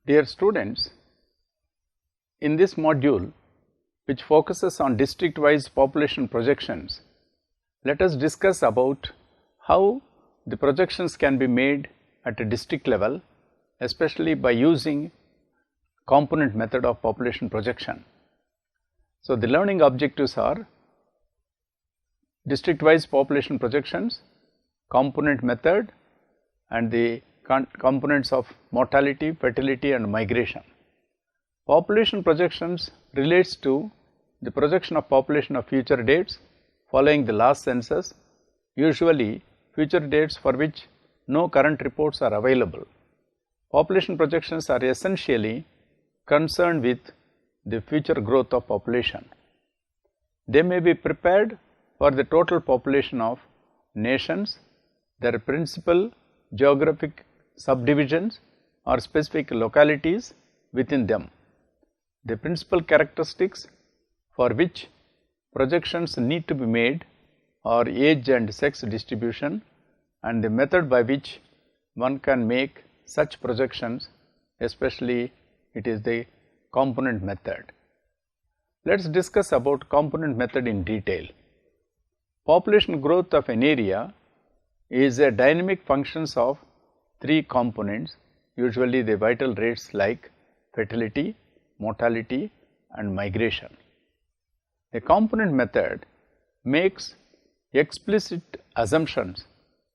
Dear students, in this module which focuses on district wise population projections, let us discuss about how the projections can be made at a district level, especially by using component method of population projection. So, the learning objectives are district wise population projections, component method and the components of mortality, fertility and migration. Population projections relates to the projection of population of future dates following the last census, usually future dates for which no current reports are available. Population projections are essentially concerned with the future growth of population. They may be prepared for the total population of nations, their principal geographic subdivisions or specific localities within them. The principal characteristics for which projections need to be made are age and sex distribution and the method by which one can make such projections, especially it is the component method. Let us discuss about component method in detail. Population growth of an area is a dynamic functions of three components, usually the vital rates like fertility, mortality and migration. The component method makes explicit assumptions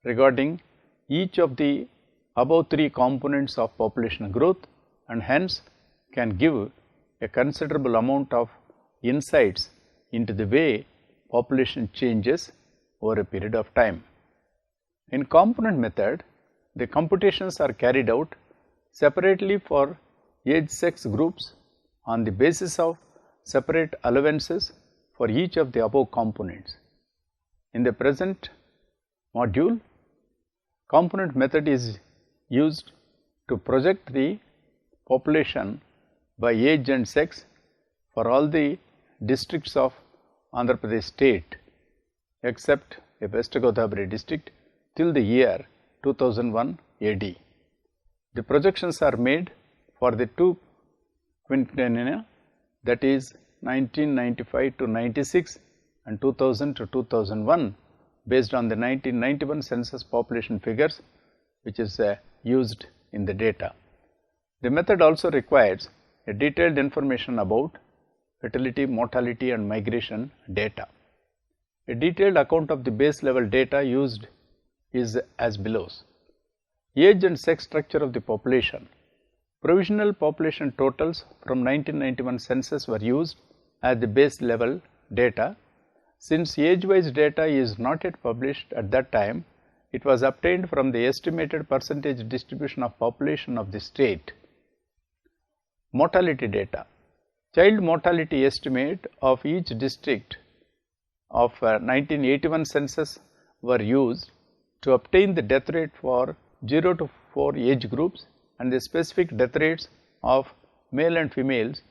regarding each of the above three components of population growth and hence can give a considerable amount of insights into the way population changes over a period of time. In component method, the computations are carried out separately for age sex groups on the basis of separate allowances for each of the above components. In the present module, component method is used to project the population by age and sex for all the districts of Andhra Pradesh state except a West Godavari district till the year 2001 AD. The projections are made for the two quinquennia, that is 1995 to 96 and 2000 to 2001 based on the 1991 census population figures which is used in the data. The method also requires a detailed information about fertility, mortality and migration data. A detailed account of the base level data used is as below. Age and sex structure of the population. Provisional population totals from 1991 census were used as the base level data. Since age wise data is not yet published at that time, it was obtained from the estimated percentage distribution of population of the state. Mortality data. Child mortality estimate of each district of 1981 census were used to obtain the death rate for 0 to 4 age groups and the specific death rates of male and females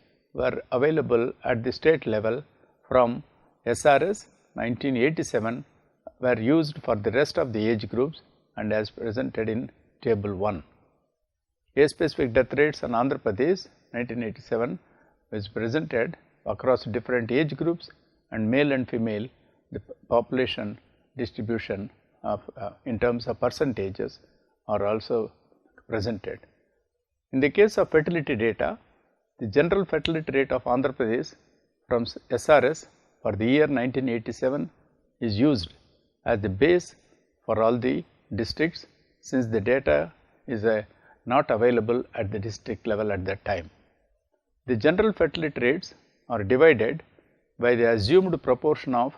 were available at the state level from SRS 1987 were used for the rest of the age groups and as presented in table 1. A specific death rates on Andhra Pradesh 1987 was presented across different age groups and male and female the population distribution of in terms of percentages are also presented. In the case of fertility data, the general fertility rate of Andhra Pradesh from SRS for the year 1987 is used as the base for all the districts since the data is not available at the district level at that time. The general fertility rates are divided by the assumed proportion of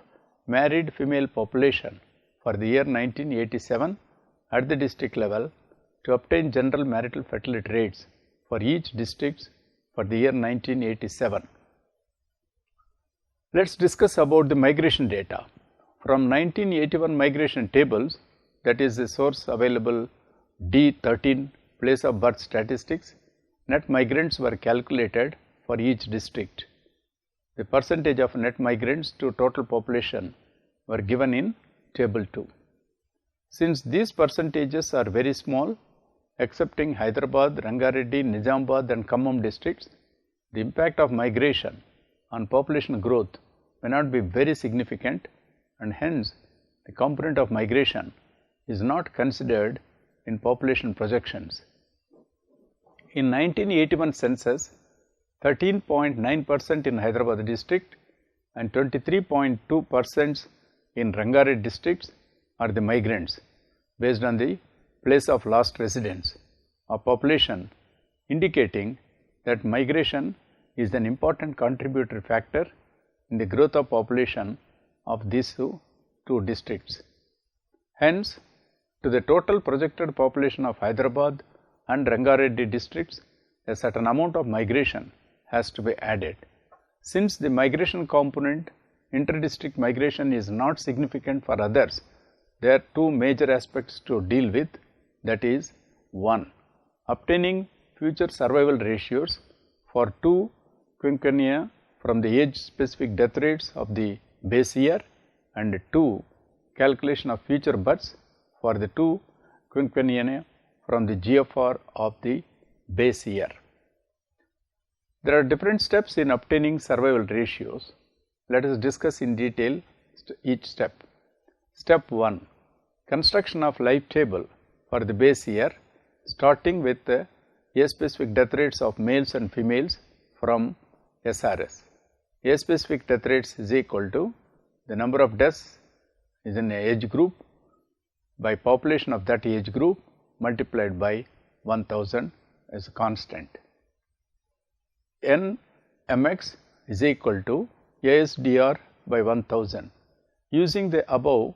married female population for the year 1987 at the district level to obtain general marital fertility rates for each district for the year 1987. Let us discuss about the migration data. From 1981 migration tables, that is the source available D13 place of birth statistics, net migrants were calculated for each district. The percentage of net migrants to total population were given in table 2. Since these percentages are very small, excepting Hyderabad, Rangareddy, Nizamabad and Khammam districts, the impact of migration on population growth may not be very significant, and hence the component of migration is not considered in population projections. In 1981 census, 13.9% in Hyderabad district and 23.2% in Rangareddy districts are the migrants based on the place of last residence of population, indicating that migration is an important contributory factor in the growth of population of these two districts. Hence, to the total projected population of Hyderabad and Rangareddy districts, a certain amount of migration has to be added. Since the migration component, inter-district migration, is not significant for others, there are two major aspects to deal with, that is, 1. Obtaining future survival ratios for two quinquennia from the age specific death rates of the base year, and 2. Calculation of future births for the two quinquennia from the GFR of the base year. There are different steps in obtaining survival ratios. Let us discuss in detail each step. Step 1. Construction of life table for the base year, starting with the age specific death rates of males and females from SRS. Age specific death rates is equal to the number of deaths is in an age group by population of that age group multiplied by 1000 as a constant. NMX is equal to ASDR by 1000. Using the above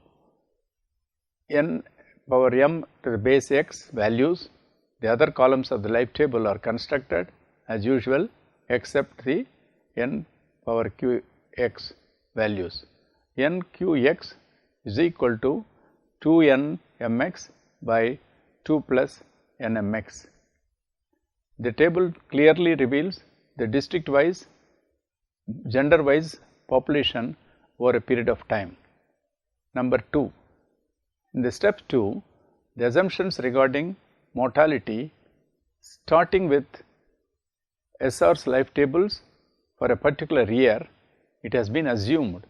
n power m to the base x values, the other columns of the life table are constructed as usual except the n power q x values. NQX is equal to 2n mx by 2 plus nmx. The table clearly reveals the district wise, gender wise population over a period of time. Number 2. In the step 2, the assumptions regarding mortality, starting with SR's life tables for a particular year, it has been assumed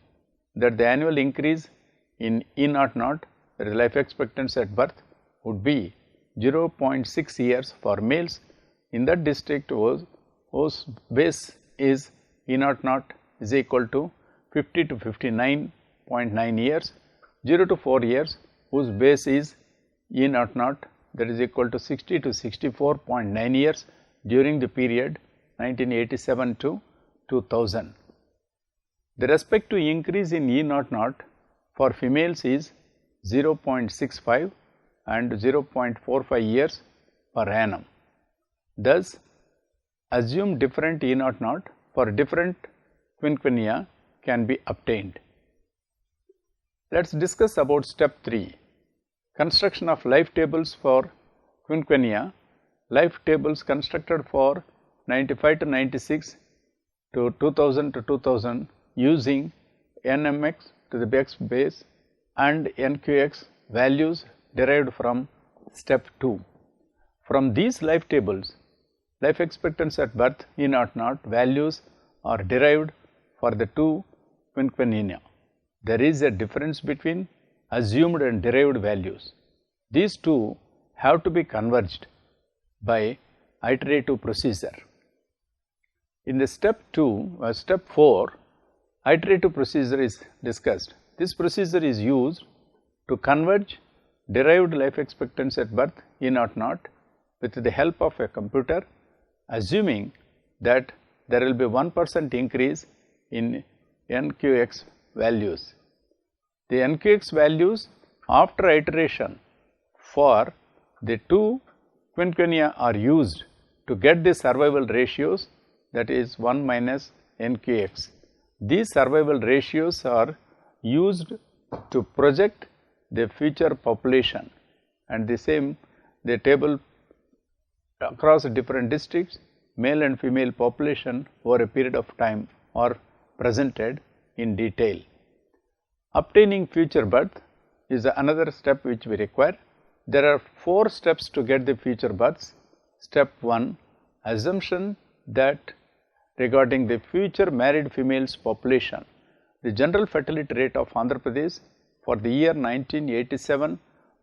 that the annual increase in E00, that is life expectancy at birth, would be 0.6 years for males in that district whose base is E00 is equal to 50 to 59.9 years, 0 to 4 years whose base is E00 that is equal to 60 to 64.9 years during the period 1987 to 2000. The respective increase in E00 for females is 0.65 and 0.45 years per annum. Thus, assume different E00 for different quinquennia can be obtained. Let us discuss about step 3, construction of life tables for quinquennia. Life tables constructed for 95 to 96 to 2000 to 2000 using NMX to the x base and NQX values derived from step 2. From these life tables, life expectancy at birth E00 values are derived for the two quinquennia. There is a difference between assumed and derived values. These two have to be converged by iterative procedure. In the step 4, iterative procedure is discussed. This procedure is used to converge derived life expectancy at birth E00 with the help of a computer, assuming that there will be 1% increase in NQX values. The NQX values after iteration for the two quinquennia are used to get the survival ratios, that is 1 minus NQX. These survival ratios are used to project the future population, and the same the table across different districts, male and female population over a period of time are presented in detail. Obtaining future birth is another step which we require. There are 4 steps to get the future births. Step 1, assumption that regarding the future married females population, the general fertility rate of Andhra Pradesh for the year 1987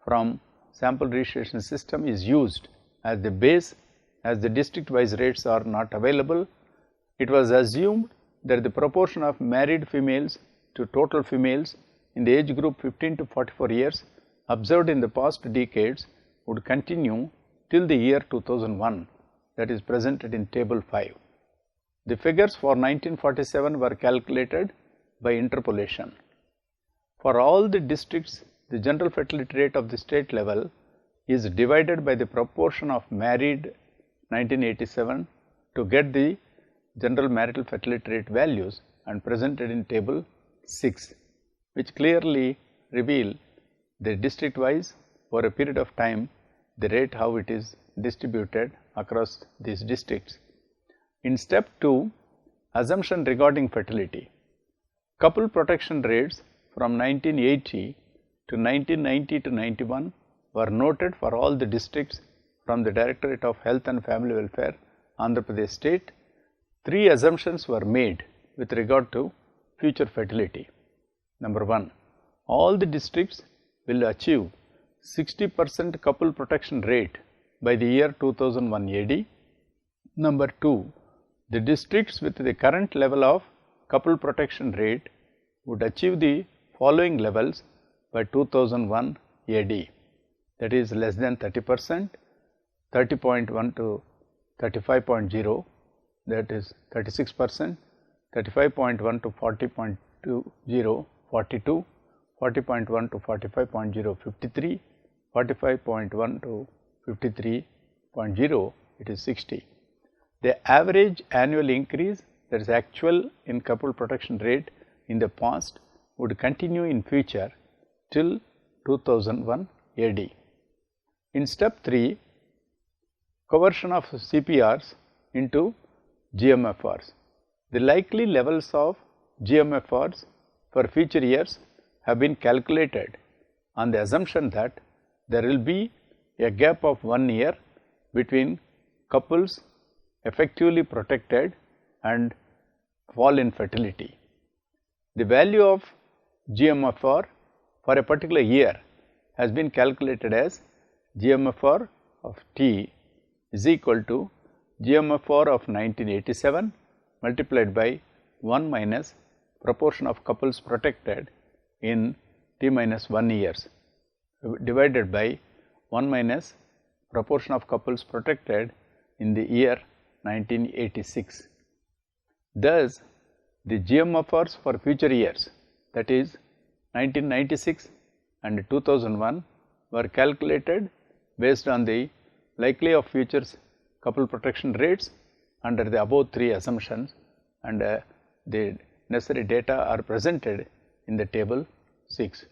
from sample registration system is used as the base, as the district wise rates are not available. It was assumed that the proportion of married females to total females in the age group 15 to 44 years observed in the past decades would continue till the year 2001, that is presented in table 5. The figures for 1947 were calculated by interpolation. For all the districts, the general fertility rate of the state level is divided by the proportion of married 1987 to get the general marital fertility rate values and presented in table 6, which clearly reveal the district wise over a period of time the rate how it is distributed across these districts. In step 2, assumption regarding fertility. Couple protection rates from 1980 to 1990 to 91 were noted for all the districts from the Directorate of Health and Family Welfare, Andhra Pradesh state. 3 assumptions were made with regard to future fertility. Number 1, all the districts will achieve 60% couple protection rate by the year 2001 AD. Number 2, the districts with the current level of couple protection rate would achieve the following levels by 2001 AD, that is less than 30%, 30.1 to 35.0, that is 36%, 35.1 to 40.20, 42, 40.1 to 45.0, 53, 45.1 to 53.0, it is 60. The average annual increase, that is actual in couple protection rate in the past, would continue in future till 2001 AD. In step 3, conversion of CPRs into GMFRs. The likely levels of GMFRs for future years have been calculated on the assumption that there will be a gap of 1 year between couples effectively protected and fall in fertility. The value of GMFR for a particular year has been calculated as GMFR of T is equal to GMFR of 1987 multiplied by 1 minus proportion of couples protected in T minus 1 years divided by 1 minus proportion of couples protected in the year 1986. Thus, the GMFRs for future years, that is 1996 and 2001, were calculated based on the likely of futures couple protection rates under the above 3 assumptions, and the necessary data are presented in the table 6.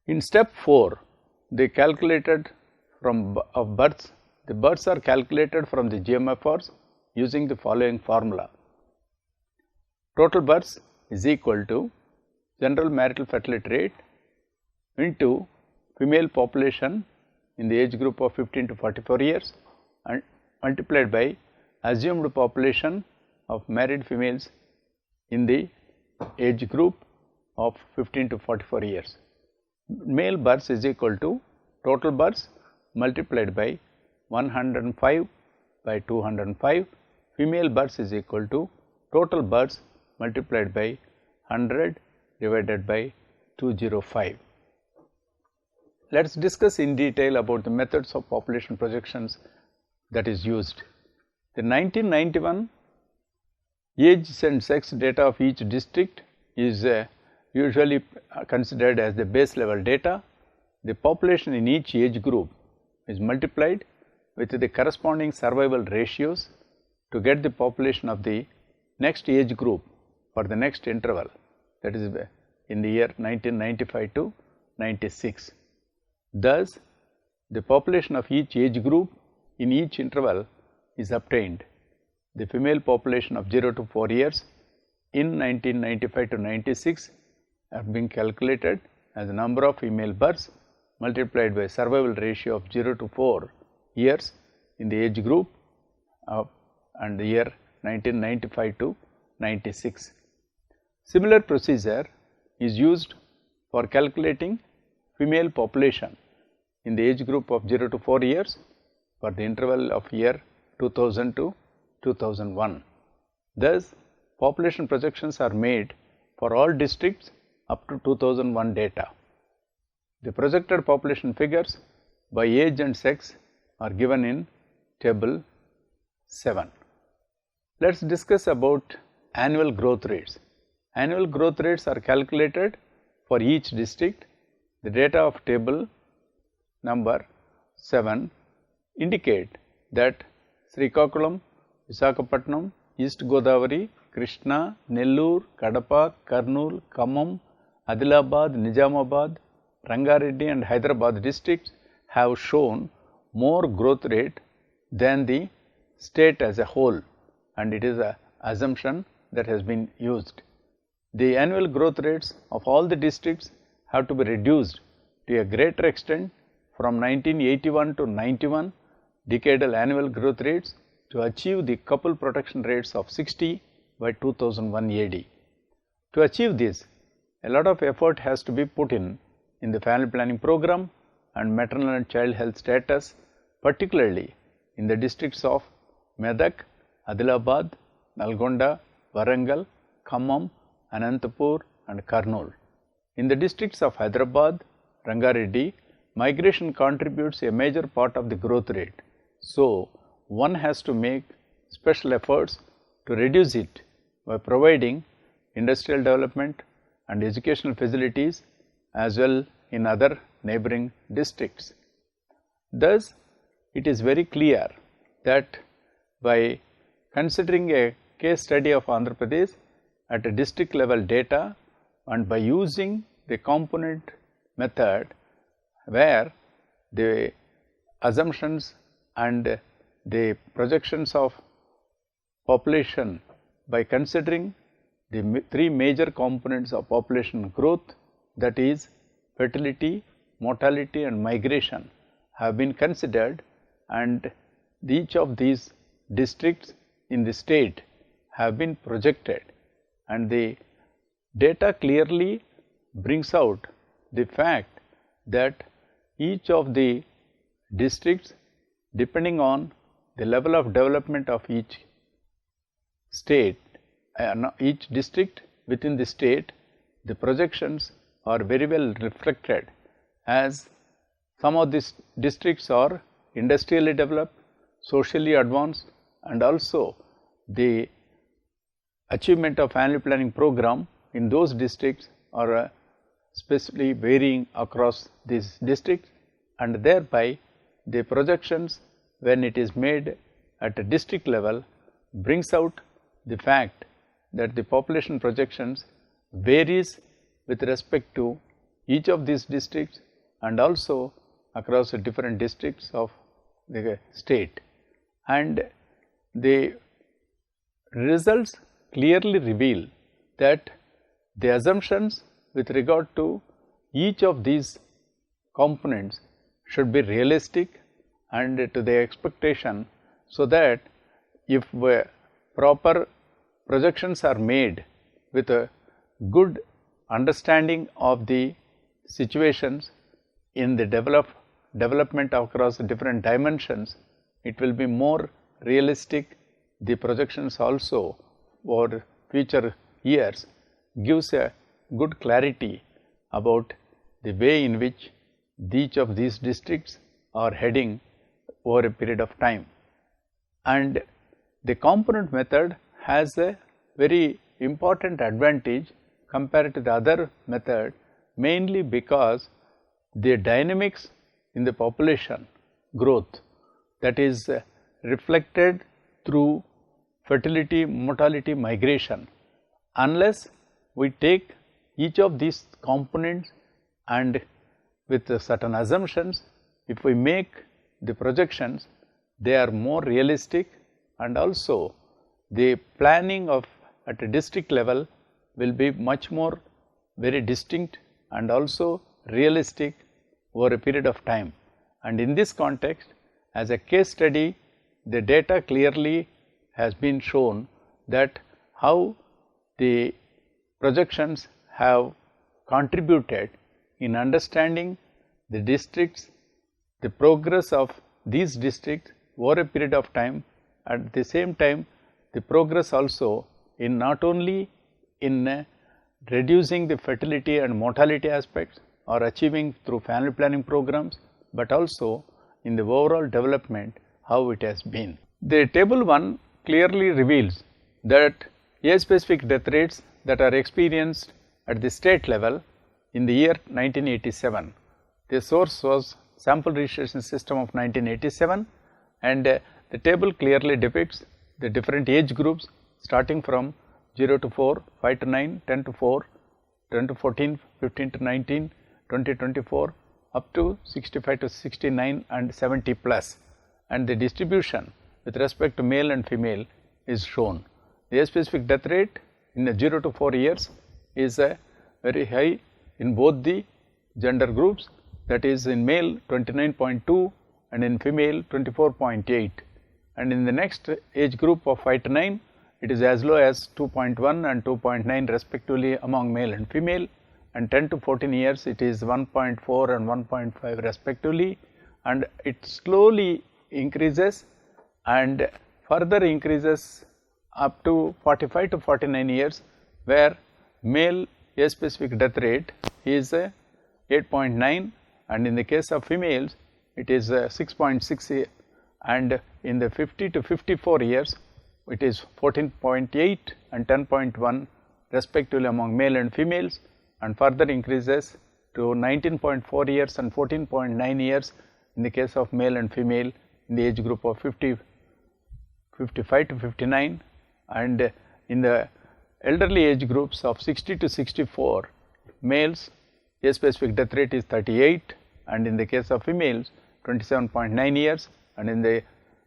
In step 4, they calculated from births. The births are calculated from the GMFRs using the following formula. Total births is equal to general marital fertility rate into female population in the age group of 15 to 44 years and multiplied by assumed population of married females in the age group of 15 to 44 years. Male births is equal to total births multiplied by 105 by 205, female births is equal to total births multiplied by 100 divided by 205. Let us discuss in detail about the methods of population projections that is used. The 1991 age and sex data of each district is usually considered as the base level data. The population in each age group is multiplied with the corresponding survival ratios to get the population of the next age group for the next interval, that is in the year 1995 to 96. Thus, the population of each age group in each interval is obtained. The female population of 0 to 4 years in 1995 to 96 have been calculated as the number of female births multiplied by survival ratio of 0 to 4 years in the age group and the year 1995 to 96. Similar procedure is used for calculating female population in the age group of 0 to 4 years for the interval of year 2000 to 2001. Thus, population projections are made for all districts up to 2001 data. The projected population figures by age and sex are given in table 7. Let us discuss about annual growth rates. Annual growth rates are calculated for each district. The data of table number 7 indicate that Srikakulam, Visakhapatnam, East Godavari, Krishna, Nellore, Kadapa, Kurnool, Khammam, Adilabad, Nizamabad, Rangareddy and Hyderabad districts have shown more growth rate than the state as a whole, and it is an assumption that has been used. The annual growth rates of all the districts have to be reduced to a greater extent from 1981 to 91 decadal annual growth rates to achieve the couple protection rates of 60 by 2001 AD. To achieve this, a lot of effort has to be put in the family planning program and maternal and child health status, particularly in the districts of Medak, Adilabad, Nalgonda, Warangal, Khammam, Anantapur and Kurnool. In the districts of Hyderabad, Rangareddy, migration contributes a major part of the growth rate. So, one has to make special efforts to reduce it by providing industrial development and educational facilities as well in other neighboring districts. Thus, it is very clear that by considering a case study of Andhra Pradesh at a district level data and by using the component method where the assumptions and the projections of population by considering the three major components of population growth, that is fertility, mortality and migration, have been considered, and each of these districts in the state have been projected, and the data clearly brings out the fact that each of the districts, depending on the level of development of each state, each district within the state, the projections are very well reflected, as some of these districts are industrially developed, socially advanced, and also the achievement of family planning program in those districts are specifically varying across these districts, and thereby the projections when it is made at a district level brings out the fact that the population projections varies with respect to each of these districts and also across the different districts of the state, and the results clearly reveal that the assumptions with regard to each of these components should be realistic and to the expectation, so that if proper projections are made with a good understanding of the situations in the development across different dimensions, it will be more realistic. The projections also for future years gives a good clarity about the way in which each of these districts are heading over a period of time. And the component method has a very important advantage compared to the other method, mainly because the dynamics in the population growth, that is reflected through fertility, mortality, migration, unless we take each of these components and with certain assumptions, if we make the projections, they are more realistic, and also the planning of at a district level will be much more very distinct and also realistic over a period of time. And in this context, as a case study, the data clearly has been shown that how the projections have contributed in understanding the districts, the progress of these districts over a period of time, at the same time the progress also in not only in reducing the fertility and mortality aspects or achieving through family planning programs, but also in the overall development how it has been. The table 1 clearly reveals that age specific death rates that are experienced at the state level in the year 1987. The source was sample registration system of 1987, and the table clearly depicts the different age groups starting from 0 to 4, 5 to 9, 10 to 4, 10 to 14, 15 to 19, 20 to 24, up to 65 to 69 and 70 plus, and the distribution with respect to male and female is shown. The age specific death rate in the 0 to 4 years is very high in both the gender groups, that is in male 29.2 and in female 24.8, and in the next age group of 5 to 9 it is as low as 2.1 and 2.9 respectively among male and female, and 10 to 14 years it is 1.4 and 1.5 respectively, and it slowly increases and further increases up to 45 to 49 years, where male age specific death rate is 8.9, and in the case of females it is 6.6, and in the 50 to 54 years it is 14.8 and 10.1 respectively among male and females, and further increases to 19.4 years and 14.9 years in the case of male and female in the age group of 55 to 59, and in the elderly age groups of 60 to 64, males age specific death rate is 38, and in the case of females 27.9 years, and in the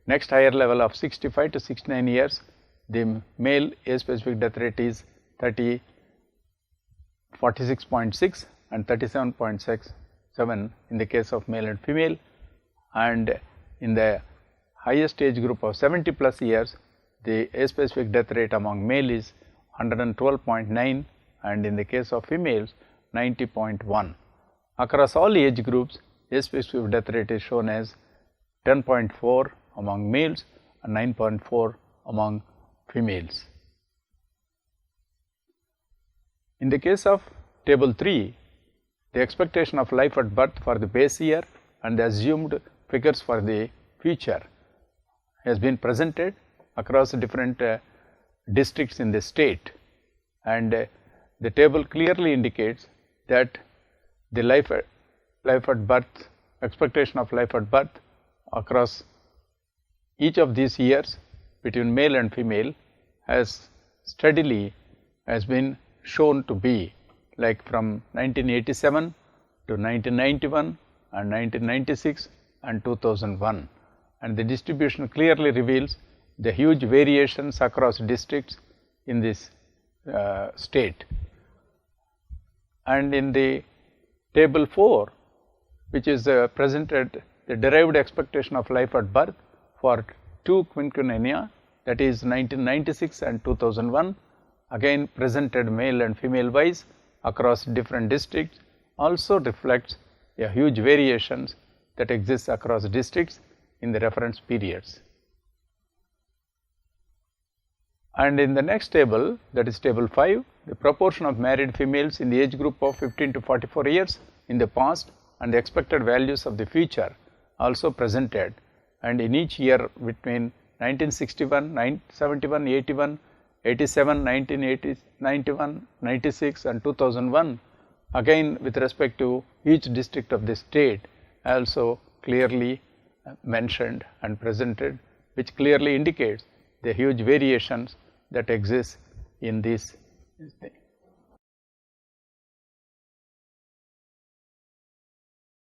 next higher level of 65 to 69 years the male age specific death rate is 46.6 and 37.67 in the case of male and female, and in the highest age group of 70 plus years the age specific death rate among male is 112.9, and in the case of females 90.1. Across all age groups age specific death rate is shown as 10.4 among males and 9.4 among females. In the case of table 3, the expectation of life at birth for the base year and the assumed figures for the future has been presented across different districts in the state, and the table clearly indicates that the life at birth, expectation of life at birth across each of these years between male and female has been shown to be like from 1987 to 1991 and 1996 and 2001, and the distribution clearly reveals the huge variations across districts in this state. And in the table 4, which is presented the derived expectation of life at birth for two quinquennia, that is 1996 and 2001, again presented male and female wise across different districts, also reflects a huge variations that exists across districts in the reference periods. And in the next table, that is table 5, the proportion of married females in the age group of 15 to 44 years in the past and the expected values of the future also presented, and in each year between 1961, 1971, 81, 87, 1980, 91, 96 and 2001, again with respect to each district of the state also clearly mentioned and presented, which clearly indicates the huge variations that exist in this thing.